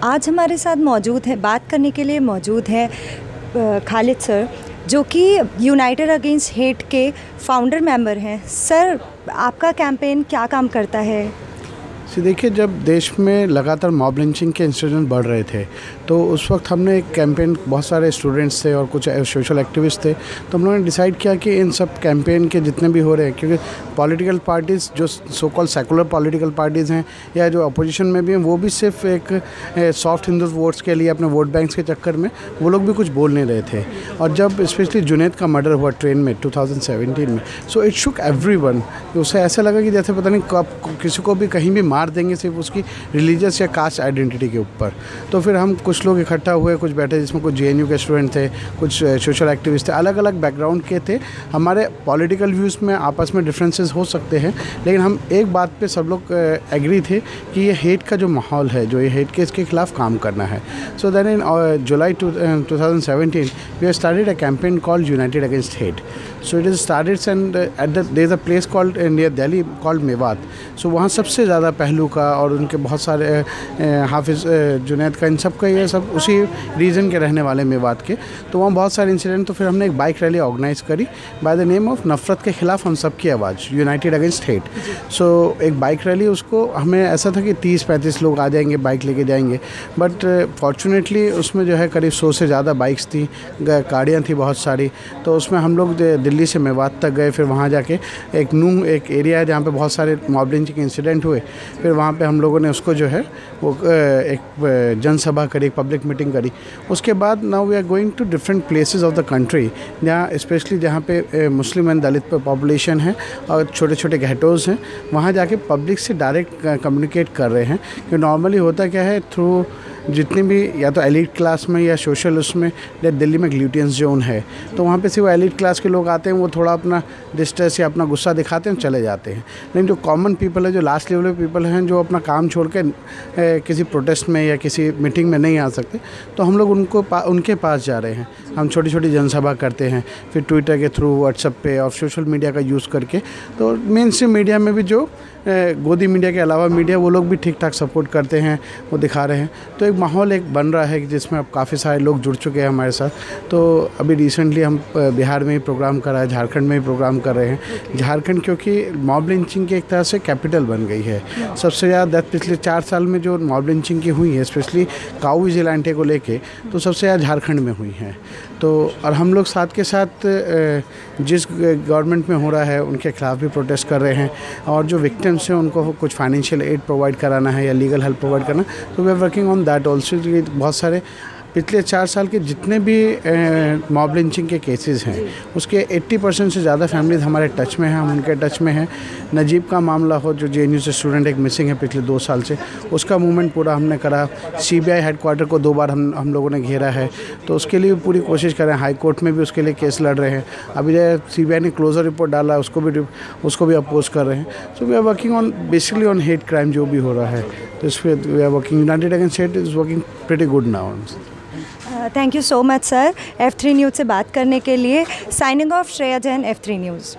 आज हमारे साथ मौजूद है, बात करने के लिए मौजूद है खालिद सर, जो कि यूनाइटेड अगेंस्ट हेट के फाउंडर मेंबर हैं। सर, आपका कैंपेन क्या काम करता है? देखिए, जब देश में लगातार मॉब लिंचिंग के इंसिडेंट बढ़ रहे थे तो उस वक्त हमने एक कैंपेन, बहुत सारे स्टूडेंट्स थे और कुछ सोशल एक्टिविस्ट थे, तो हम लोगों ने डिसाइड किया कि इन सब कैंपेन के जितने भी हो रहे हैं, क्योंकि पॉलिटिकल पार्टीज़ जो so called secular political parties हैं या जो अपोजिशन में भी हैं, वो भी सिर्फ एक सॉफ्ट हिंदू वोट्स के लिए, अपने वोट बैंक्स के चक्कर में वो लोग भी कुछ बोल नहीं रहे थे। और जब स्पेशली जुनैद का मर्डर हुआ ट्रेन में 2017 में, सो इट शुक एवरीवन। उसे ऐसा लगा कि जैसे पता नहीं कब किसी को भी कहीं भी मार देंगे सिर्फ उसकी रिलीजियस या कास्ट आइडेंटिटी के ऊपर। तो फिर हम कुछ लोग इकट्ठा हुए, कुछ बैठे, जिसमें कुछ JNU के स्टूडेंट थे, कुछ सोशल एक्टिविस्ट थे, अलग अलग बैकग्राउंड के थे। हमारे पॉलिटिकल व्यूज़ में आपस में डिफरेंसेस हो सकते हैं, लेकिन हम एक बात पे सब लोग एग्री थे कि ये हेट का जो माहौल है, जो ये हेट के इसके खिलाफ काम करना है। So then in July 2017 we have started a campaign called united against hate. So it is started and at there is a place called near Delhi called Mewat. So वहाँ सबसे ज़्यादा पहलू का और उनके बहुत सारे हाफिज़ जुनैद का, इन सब का, ये सब उसी रीजन के रहने वाले मेवात के। तो वहाँ बहुत सारे इंसिडेंट, तो फिर हमने एक बाइक रैली ऑर्गेनाइज़ करी बाय द नेम ऑफ नफ़रत के ख़िलाफ़ हम सब की आवाज़, यूनाइटेड अगेंस्ट हेट। सो एक बाइक रैली, उसको हमें ऐसा था कि 30-35 लोग आ जाएंगे, बाइक लेके जाएंगे, बट फॉर्चुनेटली उसमें जो है करीब 100 से ज़्यादा बाइक्स थी, गाड़ियाँ थी बहुत सारी। तो उसमें हम लोग दिल्ली से मेवात तक गए, फिर वहाँ जाके एक एरिया है जहाँ पे बहुत सारे मॉब लिंचिंग के इंसिडेंट हुए, फिर वहाँ पे हम लोगों ने उसको जो है वो एक जनसभा करी, पब्लिक मीटिंग करी। उसके बाद now we are going to different places of the country, जहाँ स्पेशली जहाँ पे मुस्लिम एंड दलित पॉपुलेशन है और छोटे छोटे गhettos हैं, वहाँ जाके पब्लिक से डायरेक्ट कम्युनिकेट कर रहे हैं। कि नॉर्मली होता क्या है, थ्रू जितनी भी या तो एलिट क्लास में या सोशल उसमें, दिल्ली में ग्लूटियंस जोन है, तो वहाँ पे सिर्फ एलिट क्लास के लोग आते हैं, वो थोड़ा अपना डिस्ट्रेस या अपना गुस्सा दिखाते हैं, चले जाते हैं। लेकिन जो कॉमन पीपल है, जो लास्ट लेवल के पीपल हैं, जो अपना काम छोड़ के किसी प्रोटेस्ट में या किसी मीटिंग में नहीं आ सकते, तो हम लोग उनके पास जा रहे हैं। हम छोटी छोटी जनसभा करते हैं, फिर ट्विटर के थ्रू, व्हाट्सएप पे और सोशल मीडिया का यूज़ करके। तो मेन स्ट्रीम मीडिया में भी जो गोदी मीडिया के अलावा मीडिया, वो लोग भी ठीक ठाक सपोर्ट करते हैं, वो दिखा रहे हैं। तो एक माहौल एक बन रहा है जिसमें अब काफ़ी सारे लोग जुड़ चुके हैं हमारे साथ। तो अभी रिसेंटली हम बिहार में ही प्रोग्राम कर रहे हैं, झारखंड में ही प्रोग्राम कर रहे हैं। झारखंड क्योंकि मॉब लिंचिंग की एक तरह से कैपिटल बन गई है। सबसे ज़्यादा डेथ पिछले 4 साल में जो मॉब लिंचिंग की हुई है, स्पेशली काऊ विजिलेंटे को लेके, तो सबसे ज़्यादा झारखंड में हुई है। तो और हम लोग साथ के साथ जिस गवर्नमेंट में हो रहा है उनके खिलाफ भी प्रोटेस्ट कर रहे हैं, और जो विक्टिम्स हैं उनको कुछ फाइनेंशियल एड प्रोवाइड कराना है या लीगल हेल्प प्रोवाइड करना। तो we are working on that also. बहुत सारे पिछले 4 साल के जितने भी मॉब लिंचिंग के केसेस हैं, उसके 80% से ज़्यादा फैमिलीज हमारे टच में हैं, हम उनके टच में हैं। नजीब का मामला हो, जो JNU से स्टूडेंट एक मिसिंग है पिछले 2 साल से, उसका मूवमेंट पूरा हमने करा। CBI हेडक्वार्टर को 2 बार हम लोगों ने घेरा है, तो उसके लिए पूरी कोशिश कर रहे हैं। हाई कोर्ट में भी उसके लिए केस लड़ रहे हैं। अभी जो CBI ने क्लोजर रिपोर्ट डाला, उसको भी अपोज कर रहे हैं। So we are working on basically on hate crime जो भी हो रहा है, तो इस पर we are working. United against hate is working pretty good now. Thank you so much sir, F3 news से बात करने के लिए। Signing off, Shreya Jain, F3 news.